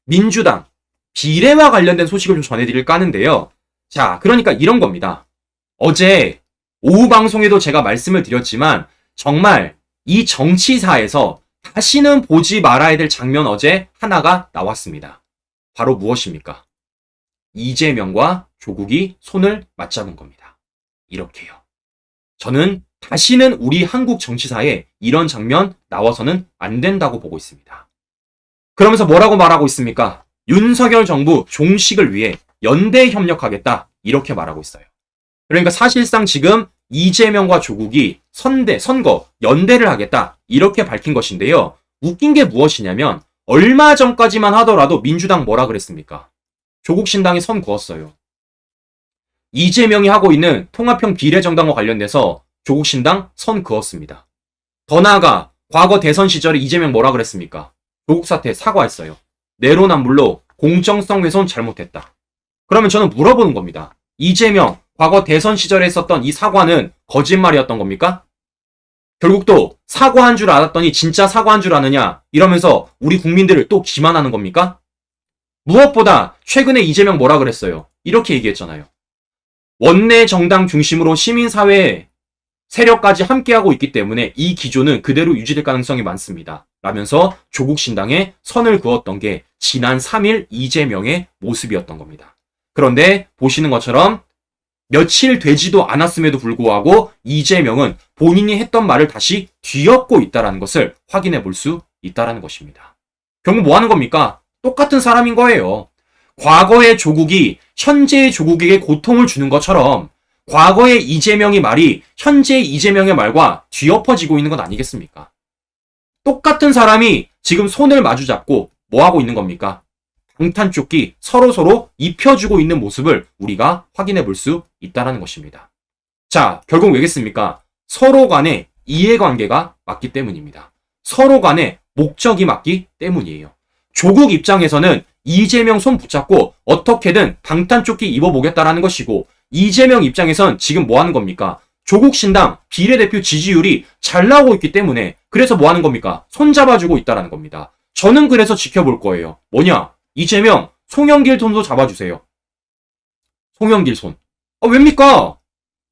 민주당 비례와 관련된 소식을 좀 전해드릴까 하는데요. 자, 그러니까 이런 겁니다. 어제 오후 방송에도 제가 말씀을 드렸지만 정말 이 정치사에서 다시는 보지 말아야 될 장면 어제 하나가 나왔습니다. 바로 무엇입니까? 이재명과 조국이 손을 맞잡은 겁니다. 이렇게요. 저는 다시는 우리 한국 정치사에 이런 장면 나와서는 안 된다고 보고 있습니다. 그러면서 뭐라고 말하고 있습니까? 윤석열 정부 종식을 위해 연대 협력하겠다 이렇게 말하고 있어요. 그러니까 사실상 지금 이재명과 조국이 선거 연대를 하겠다 이렇게 밝힌 것인데요. 웃긴 게 무엇이냐면 얼마 전까지만 하더라도 민주당 뭐라 그랬습니까? 조국 신당이 선 그었어요. 이재명이 하고 있는 통합형 비례정당과 관련돼서 조국 신당 선 그었습니다. 더 나아가 과거 대선 시절에 이재명 뭐라 그랬습니까? 조국 사태 사과했어요. 내로남불로 공정성 훼손 잘못했다. 그러면 저는 물어보는 겁니다. 이재명 과거 대선 시절에 했었던 이 사과는 거짓말이었던 겁니까? 결국 또 사과한 줄 알았더니 진짜 사과한 줄 아느냐 이러면서 우리 국민들을 또 기만하는 겁니까? 무엇보다 최근에 이재명 뭐라 그랬어요? 이렇게 얘기했잖아요. 원내 정당 중심으로 시민사회 세력까지 함께하고 있기 때문에 이 기조는 그대로 유지될 가능성이 많습니다. 라면서 조국 신당에 선을 그었던 게 지난 3일 이재명의 모습이었던 겁니다. 그런데 보시는 것처럼 며칠 되지도 않았음에도 불구하고 이재명은 본인이 했던 말을 다시 뒤엎고 있다는 것을 확인해 볼 수 있다는 것입니다. 결국 뭐 하는 겁니까? 똑같은 사람인 거예요. 과거의 조국이 현재의 조국에게 고통을 주는 것처럼 과거의 이재명의 말이 현재의 이재명의 말과 뒤엎어지고 있는 건 아니겠습니까? 똑같은 사람이 지금 손을 마주잡고 뭐 하고 있는 겁니까? 방탄조끼 서로서로 입혀주고 있는 모습을 우리가 확인해 볼 수 있다는 것입니다. 자, 결국 왜겠습니까? 서로 간의 이해관계가 맞기 때문입니다. 서로 간의 목적이 맞기 때문이에요. 조국 입장에서는 이재명 손 붙잡고 어떻게든 방탄조끼 입어보겠다라는 것이고 이재명 입장에선 지금 뭐 하는 겁니까? 조국 신당 비례대표 지지율이 잘 나오고 있기 때문에 그래서 뭐 하는 겁니까? 손 잡아주고 있다라는 겁니다. 저는 그래서 지켜볼 거예요. 뭐냐? 이재명, 송영길 손도 잡아주세요. 송영길 손. 왜입니까?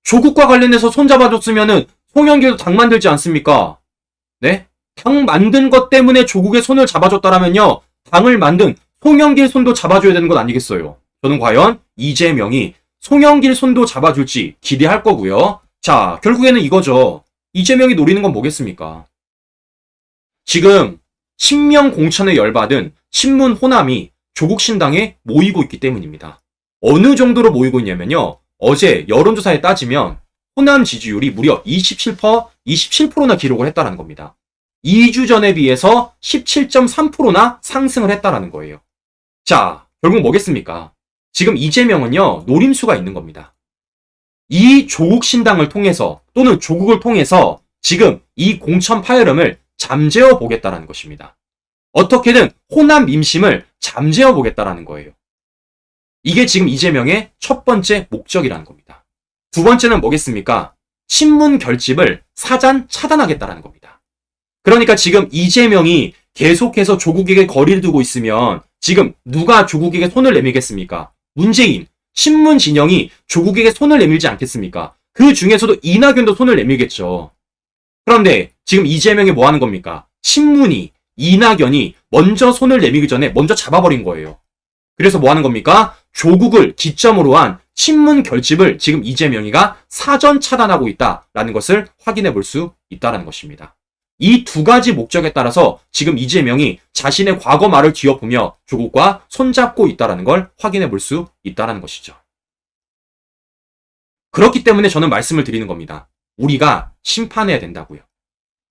조국과 관련해서 손 잡아줬으면은 송영길도 당 만들지 않습니까? 네? 당 만든 것 때문에 조국의 손을 잡아줬다라면요. 당을 만든 송영길 손도 잡아줘야 되는 것 아니겠어요? 저는 과연 이재명이 송영길 손도 잡아줄지 기대할 거고요. 자, 결국에는 이거죠. 이재명이 노리는 건 뭐겠습니까? 지금 친명 공천에 열받은 친문 호남이 조국 신당에 모이고 있기 때문입니다. 어느 정도로 모이고 있냐면요. 어제 여론조사에 따지면 호남 지지율이 무려 27%나 기록을 했다는 겁니다. 2주 전에 비해서 17.3%나 상승을 했다는 거예요. 자, 결국 뭐겠습니까? 지금 이재명은요, 노림수가 있는 겁니다. 이 조국 신당을 통해서 또는 조국을 통해서 지금 이 공천 파열음을 잠재워 보겠다라는 것입니다. 어떻게든 호남 민심을 잠재워 보겠다라는 거예요. 이게 지금 이재명의 첫 번째 목적이라는 겁니다. 두 번째는 뭐겠습니까? 친문 결집을 사전 차단하겠다라는 겁니다. 그러니까 지금 이재명이 계속해서 조국에게 거리를 두고 있으면 지금 누가 조국에게 손을 내밀겠습니까? 문재인, 친문 진영이 조국에게 손을 내밀지 않겠습니까? 그 중에서도 이낙연도 손을 내밀겠죠. 그런데 지금 이재명이 뭐 하는 겁니까? 친문이, 이낙연이 먼저 손을 내밀기 전에 먼저 잡아버린 거예요. 그래서 뭐 하는 겁니까? 조국을 기점으로 한 친문 결집을 지금 이재명이가 사전 차단하고 있다라는 것을 확인해 볼 수 있다는 것입니다. 이 두 가지 목적에 따라서 지금 이재명이 자신의 과거 말을 뒤엎으며 조국과 손잡고 있다는 걸 확인해 볼 수 있다는 것이죠. 그렇기 때문에 저는 말씀을 드리는 겁니다. 우리가 심판해야 된다고요.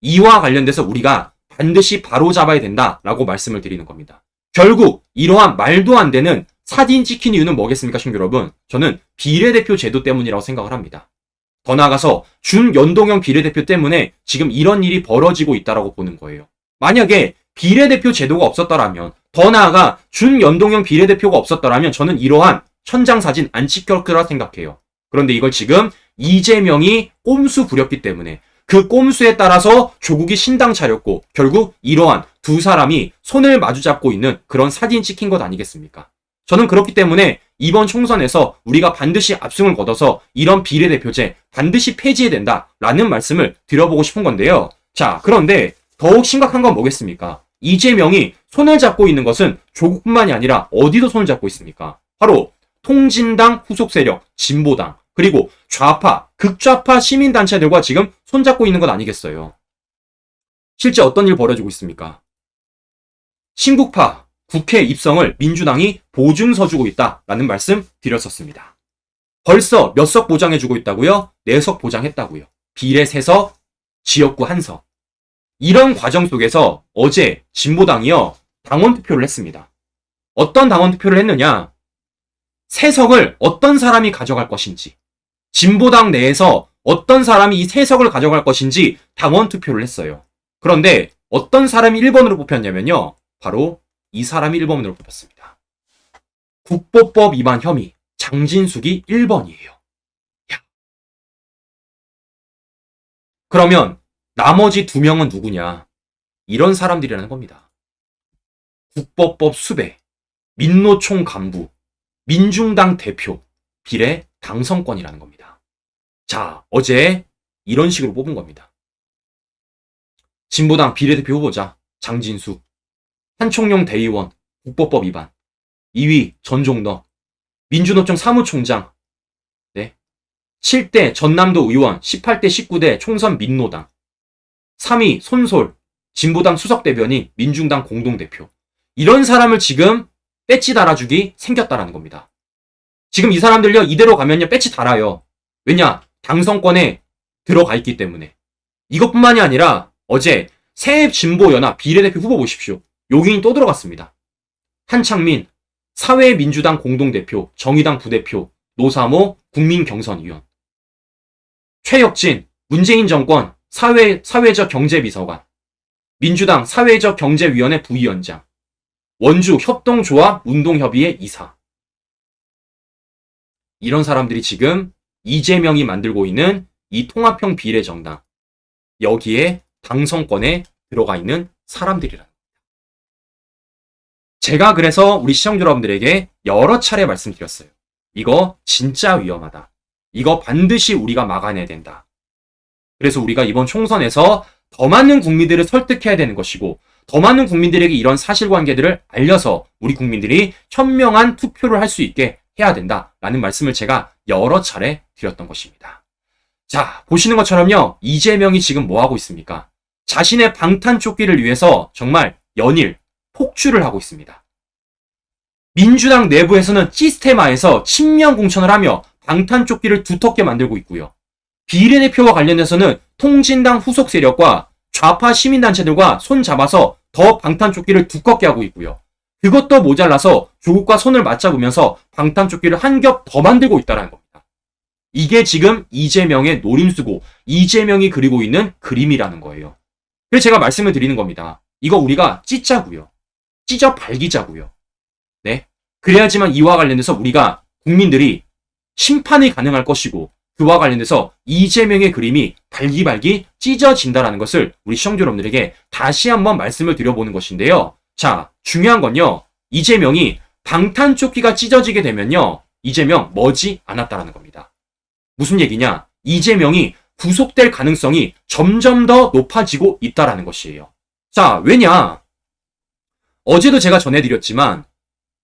이와 관련돼서 우리가 반드시 바로잡아야 된다라고 말씀을 드리는 겁니다. 결국 이러한 말도 안 되는 사진 찍힌 이유는 뭐겠습니까, 친구 여러분? 저는 비례대표 제도 때문이라고 생각을 합니다. 더 나아가서 준연동형 비례대표 때문에 지금 이런 일이 벌어지고 있다고 보는 거예요. 만약에 비례대표 제도가 없었더라면, 더 나아가 준연동형 비례대표가 없었더라면 저는 이러한 현장사진 안 찍힐 거라 생각해요. 그런데 이걸 지금 이재명이 꼼수 부렸기 때문에 그 꼼수에 따라서 조국이 신당 차렸고 결국 이러한 두 사람이 손을 마주 잡고 있는 그런 사진 찍힌 것 아니겠습니까? 저는 그렇기 때문에 이번 총선에서 우리가 반드시 압승을 거둬서 이런 비례대표제 반드시 폐지해야 된다라는 말씀을 드려보고 싶은 건데요. 자, 그런데 더욱 심각한 건 뭐겠습니까? 이재명이 손을 잡고 있는 것은 조국뿐만이 아니라 어디도 손을 잡고 있습니까? 바로 통진당 후속 세력, 진보당, 그리고 좌파, 극좌파 시민단체들과 지금 손잡고 있는 것 아니겠어요? 실제 어떤 일 벌어지고 있습니까? 친국파 국회 입성을 민주당이 보증서 주고 있다라는 말씀 드렸었습니다. 벌써 몇 석 보장해주고 있다고요? 4석 보장했다고요. 비례 3석, 지역구 1석. 이런 과정 속에서 어제 진보당이요, 당원 투표를 했습니다. 어떤 당원 투표를 했느냐? 3석을 어떤 사람이 가져갈 것인지, 진보당 내에서 어떤 사람이 이 3석을 가져갈 것인지 당원 투표를 했어요. 그런데 어떤 사람이 1번으로 뽑혔냐면요, 바로 이 사람이 1번으로 뽑혔습니다. 국보법 위반 혐의, 장진숙이 1번이에요. 야. 그러면 나머지 2명은 누구냐? 이런 사람들이라는 겁니다. 국보법 수배, 민노총 간부, 민중당 대표, 비례 당선권이라는 겁니다. 자, 어제 이런 식으로 뽑은 겁니다. 진보당 비례대표 후보자 장진숙, 한총용 대의원, 국보법 위반. 2위 전종덕, 민주노총 사무총장, 7대 전남도 의원, 18대 19대 총선 민노당. 3위 손솔, 진보당 수석대변인, 민중당 공동대표. 이런 사람을 지금 배지 달아주기 생겼다라는 겁니다. 지금 이 사람들요, 이대로 가면요, 배지 달아요. 왜냐? 당선권에 들어가 있기 때문에. 이것뿐만이 아니라 어제 새진보연합 비례대표 후보 보십시오. 용인이 또 들어갔습니다. 한창민, 사회민주당 공동대표, 정의당 부대표, 노사모 국민경선위원. 최혁진, 문재인 정권 사회적 경제비서관. 민주당 사회적 경제위원회 부위원장. 원주 협동조합 운동협의회 이사. 이런 사람들이 지금 이재명이 만들고 있는 이 통합형 비례정당, 여기에 당선권에 들어가 있는 사람들이라는 겁니다. 제가 그래서 우리 시청자 여러분들에게 여러 차례 말씀드렸어요. 이거 진짜 위험하다. 이거 반드시 우리가 막아내야 된다. 그래서 우리가 이번 총선에서 더 많은 국민들을 설득해야 되는 것이고, 더 많은 국민들에게 이런 사실관계들을 알려서 우리 국민들이 현명한 투표를 할 수 있게 해야 된다라는 말씀을 제가 여러 차례 드렸던 것입니다. 자, 보시는 것처럼요, 이재명이 지금 뭐 하고 있습니까? 자신의 방탄조끼를 위해서 정말 연일 폭주를 하고 있습니다. 민주당 내부에서는 시스테마에서 친명 공천을 하며 방탄조끼를 두텁게 만들고 있고요. 비례대표와 관련해서는 통진당 후속 세력과 좌파 시민단체들과 손 잡아서 더 방탄조끼를 두껍게 하고 있고요. 그것도 모자라서 조국과 손을 맞잡으면서 방탄조끼를 한 겹 더 만들고 있다는 겁니다. 이게 지금 이재명의 노림수고, 이재명이 그리고 있는 그림이라는 거예요. 그래서 제가 말씀을 드리는 겁니다. 이거 우리가 찢자고요. 찢어 발기자고요. 네. 그래야지만 이와 관련해서 우리가 국민들이 심판이 가능할 것이고, 그와 관련해서 이재명의 그림이 발기발기 찢어진다라는 것을 우리 시청자 여러분들에게 다시 한번 말씀을 드려보는 것인데요. 자, 중요한 건요, 이재명이 방탄조끼가 찢어지게 되면요, 이재명 머지 않았다라는 겁니다. 무슨 얘기냐? 이재명이 구속될 가능성이 점점 더 높아지고 있다라는 것이에요. 자, 왜냐? 어제도 제가 전해드렸지만,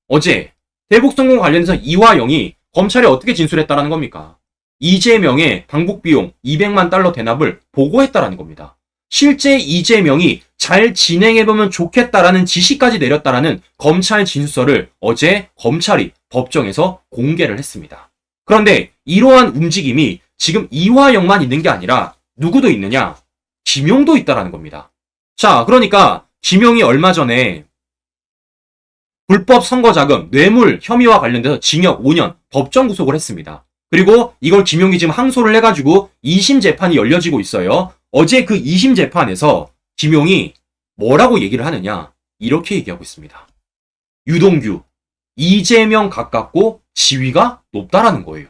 어제 대북 성공 관련해서 이화영이 검찰에 어떻게 진술했다라는 겁니까? 이재명의 방북비용 200만 달러 대납을 보고했다라는 겁니다. 실제 이재명이 잘 진행해보면 좋겠다라는 지시까지 내렸다라는 검찰 진술서를 어제 검찰이 법정에서 공개를 했습니다. 그런데 이러한 움직임이 지금 이화영만 있는 게 아니라 누구도 있느냐? 김용도 있다라는 겁니다. 자, 그러니까 김용이 얼마 전에 불법 선거자금, 뇌물 혐의와 관련돼서 징역 5년 법정 구속을 했습니다. 그리고 이걸 김용이 지금 항소를 해가지고 2심 재판이 열려지고 있어요. 어제 그 2심 재판에서 김용이 뭐라고 얘기를 하느냐? 이렇게 얘기하고 있습니다. 유동규, 이재명 가깝고 지위가 높다라는 거예요.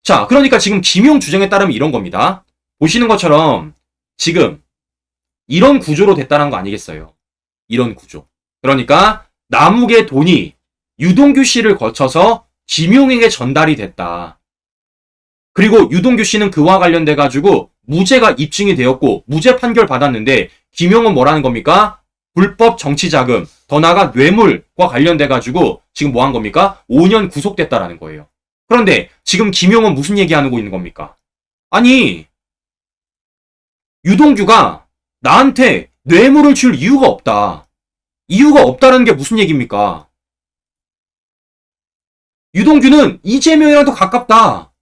자, 그러니까 지금 김용 주장에 따르면 이런 겁니다. 보시는 것처럼 지금 이런 구조로 됐다는 거 아니겠어요? 이런 구조. 그러니까 남욱의 돈이 유동규 씨를 거쳐서 김용에게 전달이 됐다. 그리고 유동규 씨는 그와 관련돼 가지고 무죄가 입증이 되었고 무죄 판결 받았는데 김용은 뭐라는 겁니까? 불법 정치자금, 더 나아가 뇌물과 관련돼 가지고 지금 뭐 한 겁니까? 5년 구속됐다라는 거예요. 그런데 지금 김용은 무슨 얘기하고 있는 겁니까? 아니, 유동규가 나한테 뇌물을 줄 이유가 없다. 이유가 없다는 게 무슨 얘기입니까? 유동규는 이재명이랑 더 가깝다.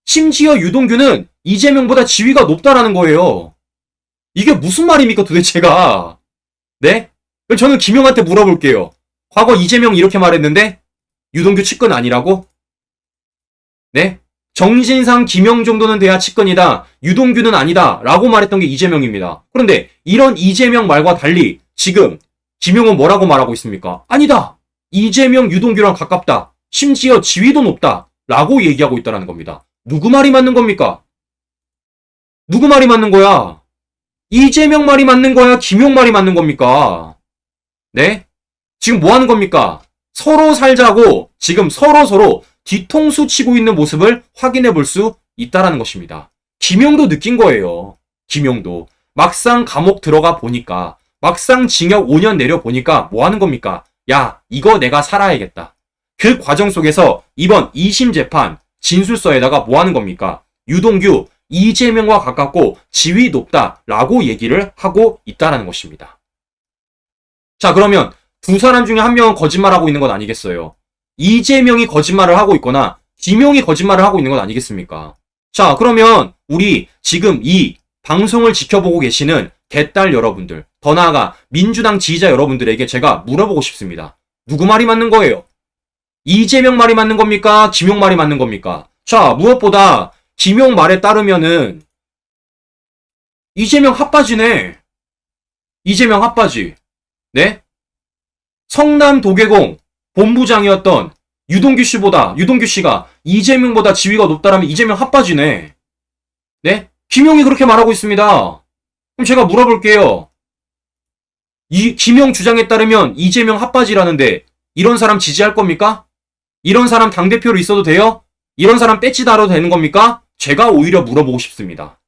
심지어 유동규는 이재명보다 지위가 높다라는 거예요. 이게 무슨 말입니까 도대체가? 네? 저는 김용한테 물어볼게요. 과거 이재명 이렇게 말했는데 유동규 측근 아니라고? 네? 정신상 김용 정도는 돼야 측근이다. 유동규는 아니다. 라고 말했던 게 이재명입니다. 그런데 이런 이재명 말과 달리 지금 김용은 뭐라고 말하고 있습니까? 아니다. 이재명, 유동규랑 가깝다. 심지어 지위도 높다. 라고 얘기하고 있다는 겁니다. 누구 말이 맞는 겁니까? 누구 말이 맞는 거야? 이재명 말이 맞는 거야? 김용 말이 맞는 겁니까? 네? 지금 뭐 하는 겁니까? 서로 살자고 지금 서로 뒤통수 치고 있는 모습을 확인해 볼 수 있다라는 것입니다. 김용도 느낀 거예요. 김용도. 막상 감옥 들어가 보니까, 막상 징역 5년 내려 보니까 뭐 하는 겁니까? 야, 이거 내가 살아야겠다. 그 과정 속에서 이번 2심 재판 진술서에다가 뭐 하는 겁니까? 유동규, 이재명과 가깝고 지위 높다라고 얘기를 하고 있다라는 것입니다. 자, 그러면 두 사람 중에 한 명은 거짓말하고 있는 건 아니겠어요? 이재명이 거짓말을 하고 있거나 김용이 거짓말을 하고 있는 건 아니겠습니까? 자, 그러면 우리 지금 이 방송을 지켜보고 계시는 개딸 여러분들, 더 나아가 민주당 지지자 여러분들에게 제가 물어보고 싶습니다. 누구 말이 맞는 거예요? 이재명 말이 맞는 겁니까? 김용 말이 맞는 겁니까? 자, 무엇보다 김용 말에 따르면은 이재명 핫바지네. 이재명 핫바지. 네? 성남 도계공 본부장이었던 유동규 씨가 이재명보다 지위가 높다라면 이재명 핫바지네. 네? 김용이 그렇게 말하고 있습니다. 그럼 제가 물어볼게요. 이 김용 주장에 따르면 이재명 핫바지라는데 이런 사람 지지할 겁니까? 이런 사람 당대표로 있어도 돼요? 이런 사람 배지 달아도 되는 겁니까? 제가 오히려 물어보고 싶습니다.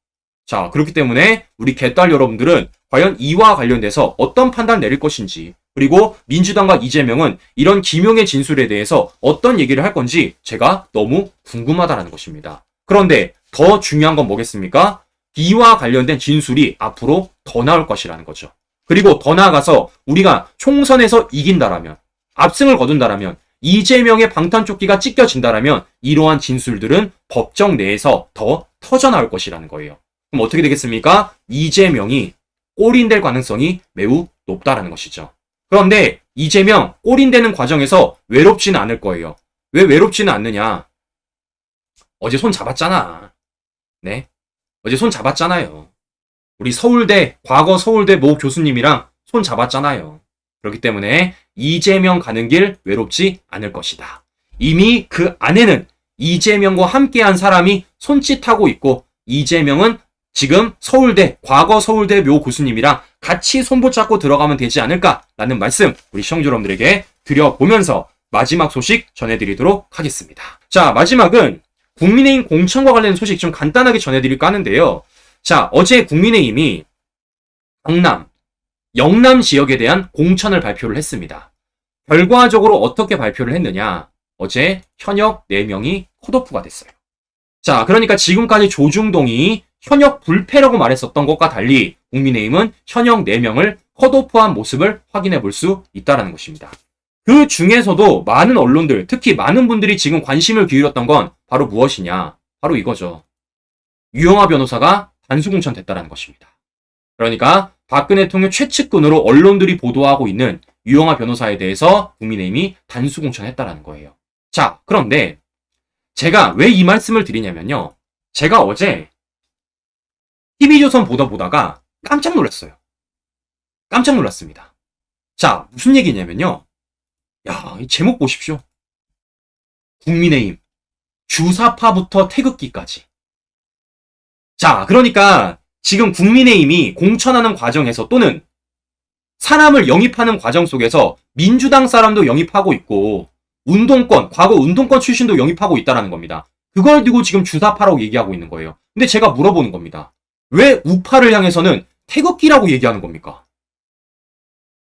자, 그렇기 때문에 우리 개딸 여러분들은 과연 이와 관련돼서 어떤 판단 내릴 것인지, 그리고 민주당과 이재명은 이런 김용의 진술에 대해서 어떤 얘기를 할 건지 제가 너무 궁금하다는 것입니다. 그런데 더 중요한 건 뭐겠습니까? 이와 관련된 진술이 앞으로 더 나올 것이라는 거죠. 그리고 더 나아가서 우리가 총선에서 이긴다라면, 압승을 거둔다라면, 이재명의 방탄조끼가 찢겨진다라면 이러한 진술들은 법정 내에서 더 터져나올 것이라는 거예요. 그럼 어떻게 되겠습니까? 이재명이 골인될 가능성이 매우 높다라는 것이죠. 그런데 이재명 골인되는 과정에서 외롭지는 않을 거예요. 왜 외롭지는 않느냐? 어제 손 잡았잖아. 네? 어제 손 잡았잖아요. 우리 과거 서울대 모 교수님이랑 손 잡았잖아요. 그렇기 때문에 이재명 가는 길 외롭지 않을 것이다. 이미 그 안에는 이재명과 함께한 사람이 손짓하고 있고, 이재명은 지금 과거 서울대 모 교수님이랑 같이 손붙잡고 들어가면 되지 않을까라는 말씀 우리 시청자 여러분들에게 드려보면서 마지막 소식 전해드리도록 하겠습니다. 자, 마지막은 국민의힘 공천과 관련된 소식 좀 간단하게 전해드릴까 하는데요. 자, 어제 국민의힘이 영남 지역에 대한 공천을 발표를 했습니다. 결과적으로 어떻게 발표를 했느냐? 어제 현역 4명이 컷오프가 됐어요. 자, 그러니까 지금까지 조중동이 현역 불패라고 말했었던 것과 달리 국민의힘은 현역 4명을 컷오프한 모습을 확인해 볼 수 있다는 것입니다. 그 중에서도 많은 언론들, 특히 많은 분들이 지금 관심을 기울였던 건 바로 무엇이냐? 바로 이거죠. 유영하 변호사가 단수공천 됐다는 것입니다. 그러니까 박근혜 대통령 최측근으로 언론들이 보도하고 있는 유영하 변호사에 대해서 국민의힘이 단수공천했다는 거예요. 자, 그런데 제가 왜 이 말씀을 드리냐면요. 제가 어제 TV조선 보다가 깜짝 놀랐어요. 깜짝 놀랐습니다. 자, 무슨 얘기냐면요. 야, 이 제목 보십시오. 국민의힘 주사파부터 태극기까지. 자, 그러니까 지금 국민의힘이 공천하는 과정에서 또는 사람을 영입하는 과정 속에서 민주당 사람도 영입하고 있고 과거 운동권 출신도 영입하고 있다라는 겁니다. 그걸 두고 지금 주사파라고 얘기하고 있는 거예요. 근데 제가 물어보는 겁니다. 왜 우파를 향해서는 태극기라고 얘기하는 겁니까?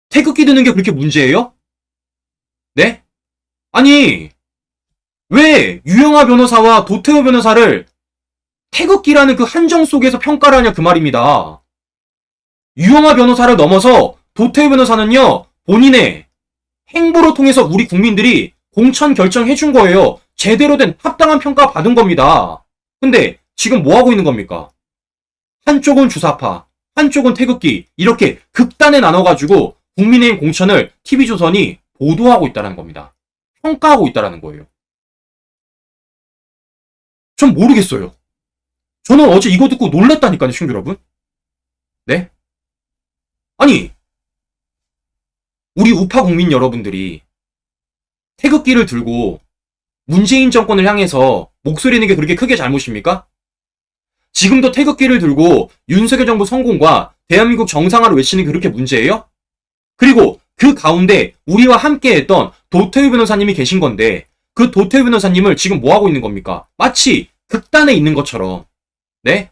태극기 드는 게 그렇게 문제예요? 네? 아니, 왜 유영하 변호사와 도태우 변호사를 태극기라는 그 한정 속에서 평가를 하냐 그 말입니다. 유영하 변호사를 넘어서 도태우 변호사는요, 본인의 행보로 통해서 우리 국민들이 공천 결정해 준 거예요. 제대로 된 합당한 평가 받은 겁니다. 근데 지금 뭐 하고 있는 겁니까? 한쪽은 주사파, 한쪽은 태극기, 이렇게 극단에 나눠가지고 국민의힘 공천을 TV조선이 보도하고 있다는 겁니다. 평가하고 있다는 거예요. 전 모르겠어요. 저는 어제 이거 듣고 놀랬다니까요, 친구 여러분. 네? 아니, 우리 우파 국민 여러분들이 태극기를 들고 문재인 정권을 향해서 목소리 내는 게 그렇게 크게 잘못입니까? 지금도 태극기를 들고 윤석열 정부 성공과 대한민국 정상화를 외치는 게 그렇게 문제예요? 그리고 그 가운데 우리와 함께 했던 도태우 변호사님이 계신 건데 그 도태우 변호사님을 지금 뭐 하고 있는 겁니까? 마치 극단에 있는 것처럼, 네?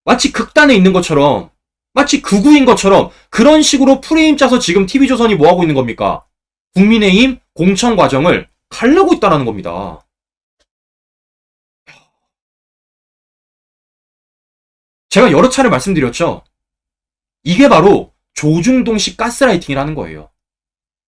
마치 극단에 있는 것처럼, 마치 극우인 것처럼 그런 식으로 프레임 짜서 지금 TV조선이 뭐 하고 있는 겁니까? 국민의힘 공천 과정을 가려고 있다는 겁니다. 제가 여러 차례 말씀드렸죠. 이게 바로 조중동식 가스라이팅이라는 거예요.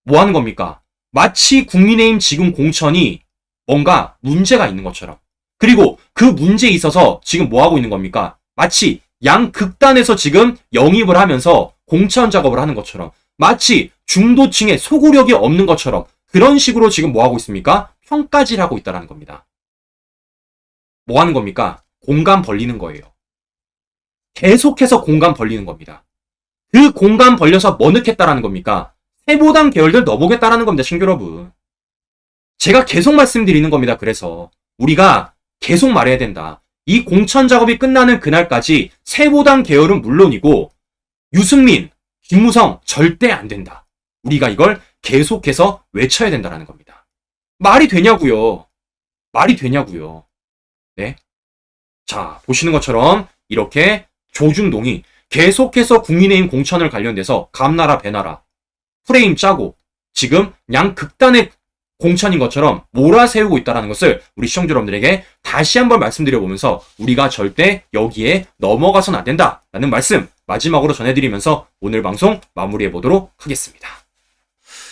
뭐 하는 겁니까? 마치 국민의힘 지금 공천이 뭔가 문제가 있는 것처럼. 그리고 그 문제에 있어서 지금 뭐 하고 있는 겁니까? 마치 양극단에서 지금 영입을 하면서 공천 작업을 하는 것처럼. 마치 중도층에 소구력이 없는 것처럼 그런 식으로 지금 뭐 하고 있습니까? 평가질 하고 있다는 겁니다. 뭐 하는 겁니까? 공간 벌리는 거예요. 계속해서 공간 벌리는 겁니다. 그 공간 벌려서 뭐 넣겠다라는 겁니까? 세보당 계열들 넣어보겠다라는 겁니다, 친구 여러분. 제가 계속 말씀드리는 겁니다. 그래서 우리가 계속 말해야 된다. 이 공천 작업이 끝나는 그날까지 세보당 계열은 물론이고 유승민, 김무성 절대 안 된다. 우리가 이걸 계속해서 외쳐야 된다는 겁니다. 말이 되냐고요. 말이 되냐고요. 네. 자, 보시는 것처럼 이렇게 조중동이 계속해서 국민의힘 공천을 관련돼서 감나라 배나라 프레임 짜고 지금 양극단의 공천인 것처럼 몰아세우고 있다는 것을 우리 시청자 여러분들에게 다시 한번 말씀드려보면서 우리가 절대 여기에 넘어가서는 안 된다라는 말씀 마지막으로 전해드리면서 오늘 방송 마무리해보도록 하겠습니다.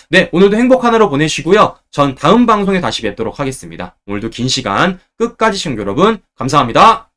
네, 오늘도 행복한 하루 보내시고요. 전 다음 방송에 다시 뵙도록 하겠습니다. 오늘도 긴 시간 끝까지 시청자 여러분 감사합니다.